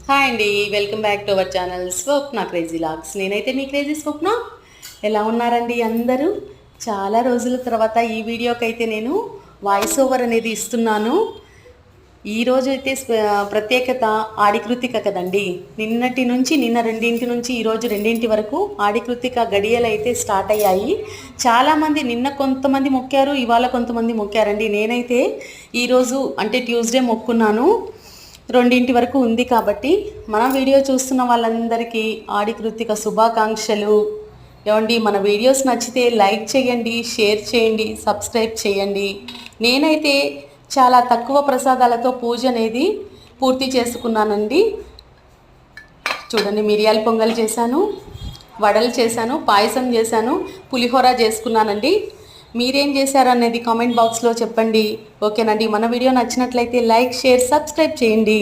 Hi అండి, welcome back to our channel Swapna crazy logs. నేనైతే మీ క్రేజీ స్వప్న. ఎలా ఉన్నారండి అందరూ? చాలా రోజుల తర్వాత ఈ వీడియోకి అయితే నేను వాయిస్ ఓవర్ అనేది ఇస్తున్నాను. ఈరోజు అయితే ప్రత్యేకత ఆడికృతిక కదండి. నిన్న రెండింటి నుంచి ఈరోజు రెండింటి వరకు ఆడికృతిక గడియలు అయితే స్టార్ట్ అయ్యాయి. చాలామంది నిన్న కొంతమంది మొక్కారు, ఇవాళ కొంతమంది మొక్కారండి. నేనైతే ఈరోజు అంటే ట్యూస్డే మొక్కున్నాను. రెండింటి వరకు ఉంది కాబట్టి మన వీడియో చూస్తున్న వాళ్ళందరికీ ఆడికృతిక శుభాకాంక్షలు. ఏమండి, మన వీడియోస్ నచ్చితే లైక్ చేయండి, షేర్ చేయండి, సబ్స్క్రైబ్ చేయండి. నేనైతే చాలా తక్కువ ప్రసాదాలతో పూజ అనేది పూర్తి చేసుకున్నానండి. చూడండి, మిరియాల పొంగల్ చేశాను, వడలు చేశాను, పాయసం చేశాను, పులిహోర చేసుకున్నానండి. మీరేం చేశారనేది కామెంట్ బాక్స్లో చెప్పండి. ఓకేనండి, మన వీడియో నచ్చినట్లయితే లైక్, షేర్, సబ్స్క్రైబ్ చేయండి.